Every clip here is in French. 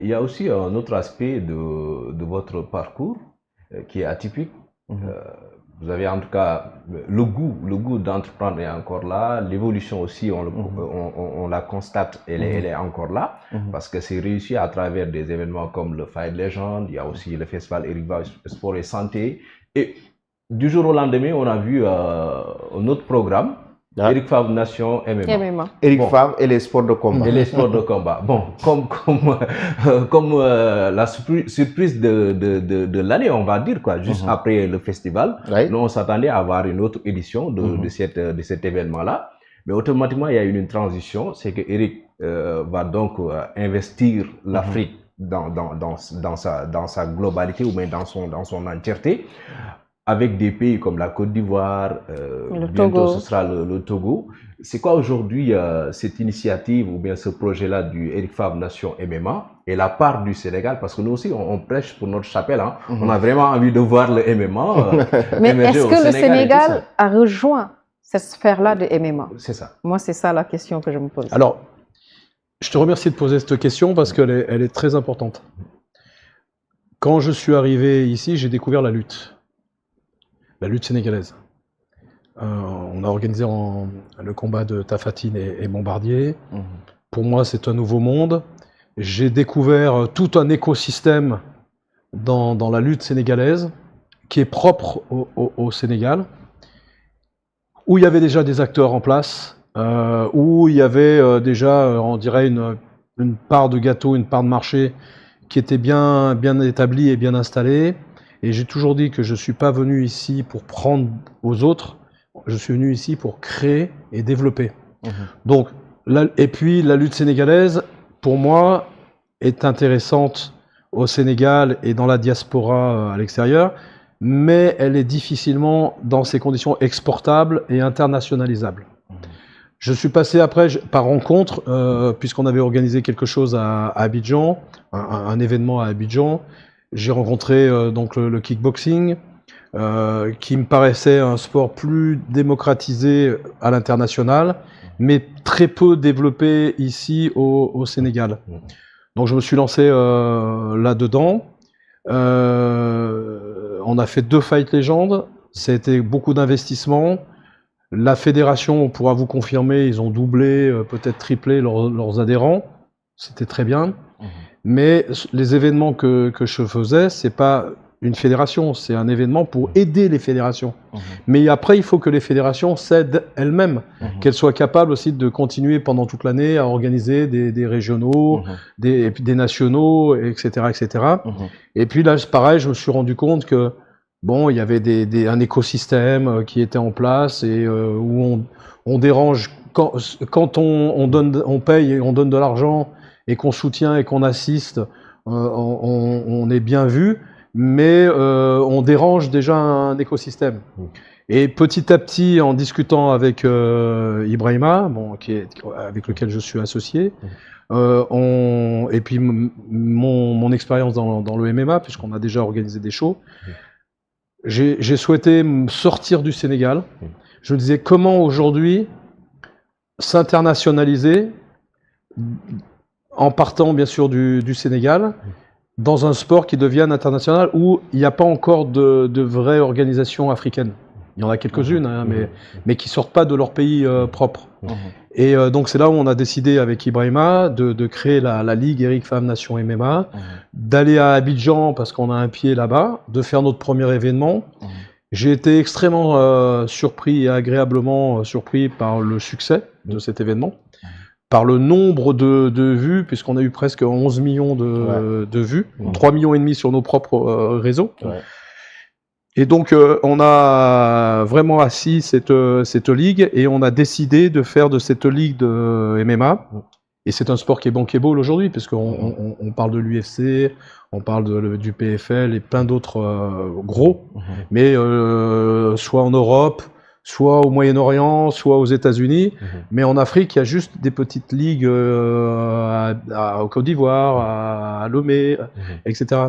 il y a aussi un autre aspect de votre parcours qui est atypique. Euh, vous avez en tout cas le goût d'entreprendre est encore là, l'évolution aussi, on la constate, elle est encore là, parce que c'est réussi à travers des événements comme le Fight Legend, il y a aussi le festival Eric Favre Sport et Santé, et du jour au lendemain, on a vu un autre programme, Eric Favre Nation MMA. Eric Favre et les sports de combat. Et les sports de combat. Bon, comme la surprise de l'année, on va dire, quoi, juste après le festival, nous on s'attendait à avoir une autre édition de cet événement-là. Mais automatiquement, il y a eu une transition, c'est que Eric va donc investir l'Afrique dans sa globalité ou même dans son entièreté, avec des pays comme la Côte d'Ivoire, bientôt ce sera le Togo. C'est quoi aujourd'hui cette initiative ou bien ce projet-là du Eric Favre Nation MMA et la part du Sénégal? Parce que nous aussi, on prêche pour notre chapelle. Hein. On a vraiment envie de voir le MMA. Mais est-ce que le Sénégal a rejoint cette sphère-là de MMA? C'est ça. Moi, c'est ça la question que je me pose. Alors, je te remercie de poser cette question parce qu'elle est très importante. Quand je suis arrivé ici, j'ai découvert la lutte sénégalaise. On a organisé le combat de Tafatine et Bombardier. Pour moi, c'est un nouveau monde. J'ai découvert tout un écosystème dans la lutte sénégalaise qui est propre au Sénégal, où il y avait déjà des acteurs en place, où il y avait déjà, on dirait, une part de gâteau, une part de marché qui était bien établie et bien installée. Et j'ai toujours dit que je ne suis pas venu ici pour prendre aux autres, je suis venu ici pour créer et développer. Donc, et puis la lutte sénégalaise, pour moi, est intéressante au Sénégal et dans la diaspora à l'extérieur, mais elle est difficilement, dans ces conditions, exportable et internationalisable. Je suis passé après, par rencontre, puisqu'on avait organisé quelque chose à Abidjan, un événement à Abidjan. J'ai rencontré donc le kickboxing, qui me paraissait un sport plus démocratisé à l'international, mais très peu développé ici au Sénégal. Donc je me suis lancé là-dedans. On a fait 2 Fight Legends, ça a été beaucoup d'investissement. La fédération, on pourra vous confirmer, ils ont doublé, peut-être triplé leurs adhérents. C'était très bien. Mais les événements que je faisais, c'est pas une fédération, c'est un événement pour aider les fédérations. Mais après, il faut que les fédérations s'aident elles-mêmes, qu'elles soient capables aussi de continuer pendant toute l'année à organiser des régionaux, des nationaux, etc., etc. Et puis là, c'est pareil, je me suis rendu compte que bon, il y avait un écosystème qui était en place et où on dérange quand on paye et on donne de l'argent et qu'on soutient et qu'on assiste, on est bien vu, mais on dérange déjà un écosystème. Et petit à petit, en discutant avec Ibrahima, bon, avec lequel je suis associé, et puis mon expérience dans le MMA, puisqu'on a déjà organisé des shows, j'ai souhaité sortir du Sénégal. Je me disais comment aujourd'hui s'internationaliser en partant bien sûr du Sénégal, dans un sport qui devienne international où il n'y a pas encore de vraies organisations africaines. Il y en a quelques-unes, hein, mais qui ne sortent pas de leur pays propre. Et donc c'est là où on a décidé avec Ibrahima de créer la Ligue Eric Favre Nation MMA, d'aller à Abidjan parce qu'on a un pied là-bas, de faire notre premier événement. J'ai été extrêmement surpris et agréablement surpris par le succès de cet événement, par le nombre de vues, puisqu'on a eu presque 11 millions de vues, 3,5 millions sur nos propres réseaux. Et donc, on a vraiment assis cette ligue et on a décidé de faire de cette ligue de MMA. Et c'est un sport qui est bankable aujourd'hui, puisqu'on parle de l'UFC, on parle du PFL et plein d'autres gros, mais soit en Europe, soit au Moyen-Orient, soit aux États-Unis. Mais en Afrique, il y a juste des petites ligues au Côte d'Ivoire, à Lomé, etc.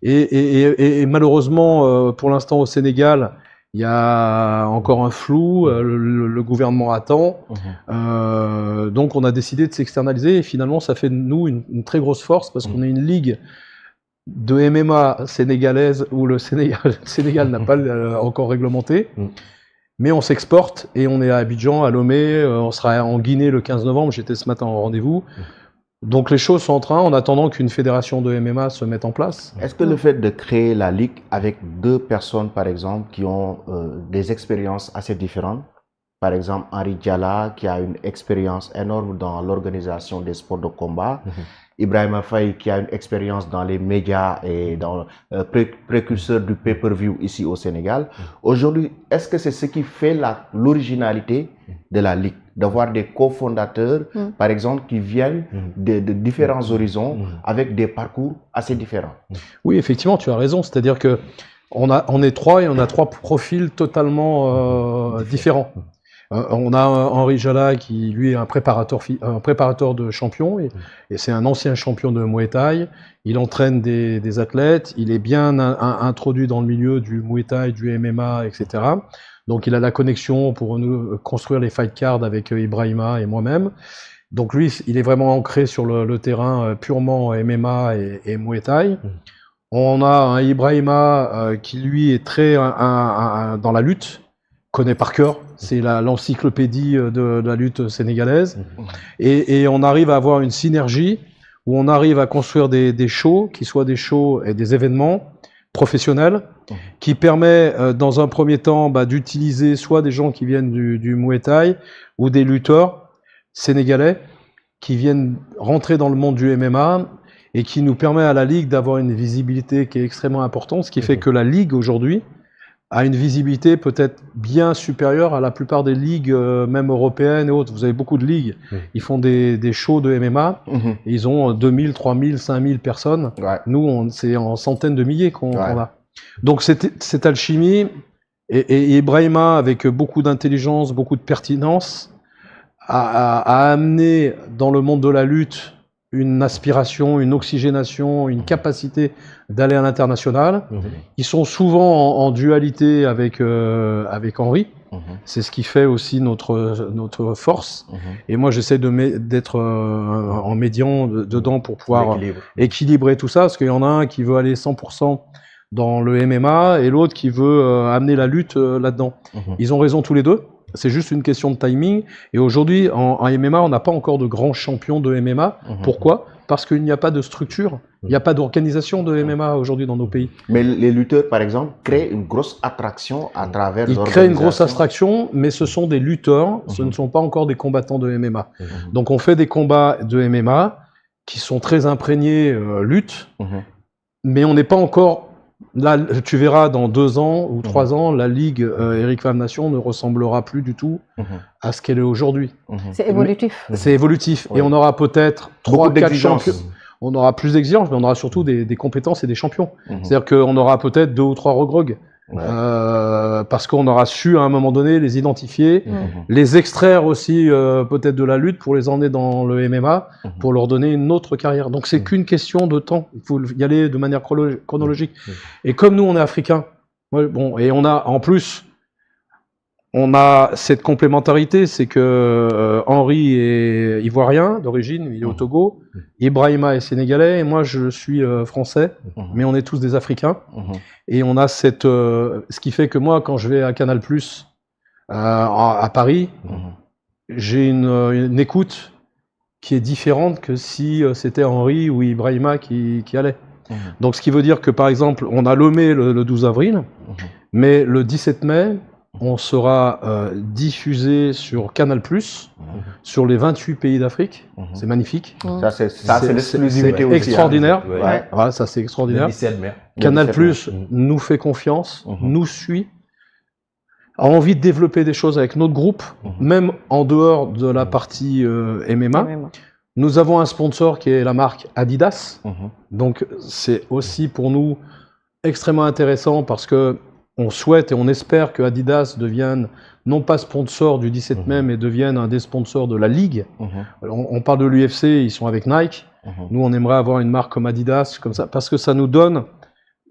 Et malheureusement, pour l'instant au Sénégal, Il y a encore un flou, le gouvernement attend. Donc on a décidé de s'externaliser et finalement ça fait de nous une très grosse force parce qu'on est une ligue de MMA sénégalaise où le Sénégal n'a pas encore réglementé. Mais on s'exporte et on est à Abidjan, à Lomé, on sera en Guinée le 15 novembre, j'étais ce matin en rendez-vous. Donc les choses sont en train, en attendant qu'une fédération de MMA se mette en place. Est-ce que le fait de créer la ligue avec 2 personnes, par exemple, qui ont des expériences assez différentes, par exemple Henri Diala, qui a une expérience énorme dans l'organisation des sports de combat, Ibrahima Faye, qui a une expérience dans les médias et dans précurseur du pay-per-view ici au Sénégal. Aujourd'hui, est-ce que c'est ce qui fait l'originalité de la Ligue? D'avoir des cofondateurs, par exemple, qui viennent de différents horizons avec des parcours assez différents. Oui, effectivement, tu as raison. C'est-à-dire que on est 3 et on a 3 profils totalement différents. On a Henri Jala qui, lui, est un préparateur de champions et c'est un ancien champion de Muay Thai. Il entraîne des athlètes, il est bien introduit dans le milieu du Muay Thai, du MMA, etc. Donc il a la connexion pour nous construire les fight cards avec Ibrahima et moi-même. Donc lui, il est vraiment ancré sur le terrain purement MMA et Muay Thai. On a un Ibrahima qui, lui, est très dans la lutte, connaît par cœur, c'est l'encyclopédie de la lutte sénégalaise. Et on arrive à avoir une synergie où on arrive à construire des shows, qui soient des shows et des événements professionnels, qui permet dans un premier temps d'utiliser soit des gens qui viennent du Muay Thai ou des lutteurs sénégalais qui viennent rentrer dans le monde du MMA et qui nous permet à la Ligue d'avoir une visibilité qui est extrêmement importante, ce qui fait que la Ligue aujourd'hui a une visibilité peut-être bien supérieure à la plupart des ligues, même européennes et autres. Vous avez beaucoup de ligues, ils font des shows de MMA, et ils ont 2000, 3000, 5000 personnes. Nous, c'est en centaines de milliers qu'on a. Donc cette alchimie, et Ibrahima, avec beaucoup d'intelligence, beaucoup de pertinence, a amené dans le monde de la lutte une aspiration, une oxygénation, une capacité d'aller à l'international. Ils sont souvent en dualité avec Henri. C'est ce qui fait aussi notre force. Et moi, j'essaie d'être en médian dedans pour pouvoir équilibrer tout ça, parce qu'il y en a un qui veut aller 100% dans le MMA et l'autre qui veut amener la lutte là-dedans. Ils ont raison tous les deux. C'est juste une question de timing. Et aujourd'hui, en MMA, on n'a pas encore de grands champions de MMA. Pourquoi ? Parce qu'il n'y a pas de structure, il n'y a pas d'organisation de MMA aujourd'hui dans nos pays. Mais les lutteurs, par exemple, créent une grosse attraction à travers l'organisation. Ils créent une grosse attraction, mais ce sont des lutteurs, ce ne sont pas encore des combattants de MMA. Donc on fait des combats de MMA qui sont très imprégnés lutte, mais on n'est pas encore... Là, tu verras dans 2 ans ou 3 ans, la Ligue Eric Femme Nation ne ressemblera plus du tout à ce qu'elle est aujourd'hui. C'est évolutif. C'est évolutif. Et on aura peut-être 3-4 champions. On aura plus d'exigences, mais on aura surtout des compétences et des champions. C'est-à-dire qu'on aura peut-être 2 ou 3 regrogues. Parce qu'on aura su à un moment donné les identifier, les extraire aussi peut-être de la lutte pour les emmener dans le MMA, pour leur donner une autre carrière. Donc c'est qu'une question de temps, il faut y aller de manière chronologique. Et comme nous on est africains, et on a en plus, on a cette complémentarité, c'est que Henri est ivoirien d'origine, il est au Togo, Ibrahima est sénégalais, et moi je suis français, mais on est tous des Africains. Et on a ce qui fait que moi, quand je vais à Canal+, à Paris, j'ai une écoute qui est différente que si c'était Henri ou Ibrahima qui allait. Donc ce qui veut dire que, par exemple, on a Lomé le 12 avril, mais le 17 mai, on sera diffusé sur Canal+, sur les 28 pays d'Afrique. C'est magnifique. Ça, c'est l'exclusivité aussi. Extraordinaire. Voilà, ça, c'est extraordinaire. Le 17 mai. Canal+ nous fait confiance, nous suit, a envie de développer des choses avec notre groupe, même en dehors de la partie MMA. Nous avons un sponsor qui est la marque Adidas. Donc, c'est aussi pour nous extrêmement intéressant parce que on souhaite et on espère que Adidas devienne non pas sponsor du 17 mai, mais devienne un des sponsors de la Ligue. On parle de l'UFC, ils sont avec Nike. Nous, on aimerait avoir une marque comme Adidas, comme ça, parce que ça nous donne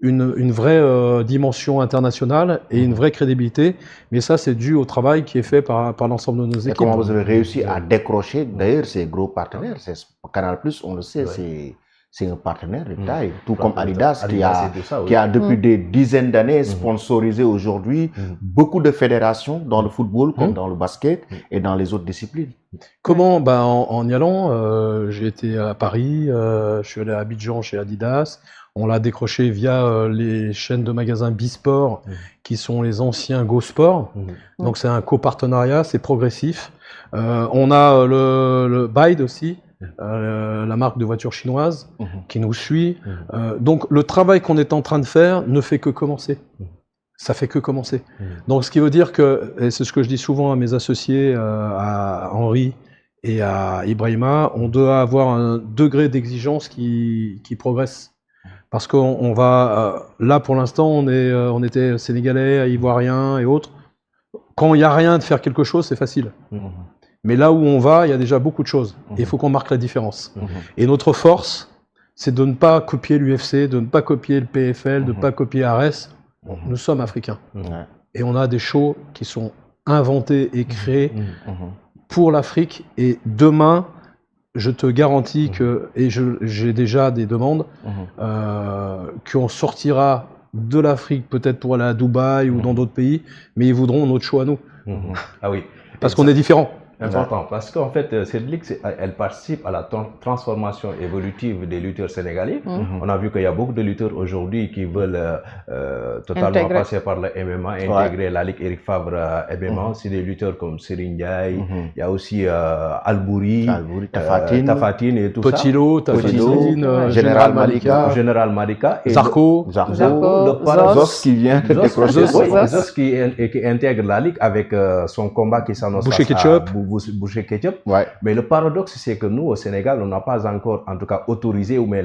une vraie dimension internationale et une vraie crédibilité. Mais ça, c'est dû au travail qui est fait par l'ensemble de nos équipes. Et comment vous avez réussi à décrocher, d'ailleurs, ces gros partenaires? Canal+, on le sait, c'est un partenaire de taille. Tout comme Adidas, qui a depuis des dizaines d'années sponsorisé aujourd'hui beaucoup de fédérations dans le football, comme dans le basket et dans les autres disciplines. Comment? En y allant, j'ai été à Paris, je suis allé à Abidjan chez Adidas. On l'a décroché via les chaînes de magasins Bisport, qui sont les anciens Go Sport. Donc c'est un copartenariat, c'est progressif. On a le BYD aussi, la marque de voitures chinoise, qui nous suit. Donc le travail qu'on est en train de faire ne fait que commencer. Ça fait que commencer. Donc ce qui veut dire que, et c'est ce que je dis souvent à mes associés, à Henri et à Ibrahima, on doit avoir un degré d'exigence qui progresse. Parce qu'on va, là pour l'instant, on était sénégalais, ivoiriens et autres. Quand il n'y a rien de faire quelque chose, c'est facile. Mais là où on va, il y a déjà beaucoup de choses. Et il faut qu'on marque la différence. Et notre force, c'est de ne pas copier l'UFC, de ne pas copier le PFL, de ne pas copier Ares. Nous sommes africains. Et on a des shows qui sont inventés et créés pour l'Afrique. Et demain, je te garantis que, et j'ai déjà des demandes, qu'on sortira de l'Afrique peut-être pour aller à Dubaï ou dans d'autres pays, mais ils voudront notre show à nous. Ah oui. Parce qu'on est différents. Important, parce qu'en fait, cette ligue, elle participe à la transformation évolutive des lutteurs sénégalais. On a vu qu'il y a beaucoup de lutteurs aujourd'hui qui veulent totalement passer par le MMA, intégrer la ligue Eric Favre MMA. C'est des lutteurs comme Serigne Ndiaye, il y a aussi Albouri, Tafatine et tout Petit Lo, Tafatine, Général Malika, et Zarco, Zos qui vient de décrocher. Zos qui intègre la ligue avec son combat qui s'annonce Boucher Ketchup. Mais le paradoxe, c'est que nous, au Sénégal, on n'a pas encore, en tout cas, autorisé ou mais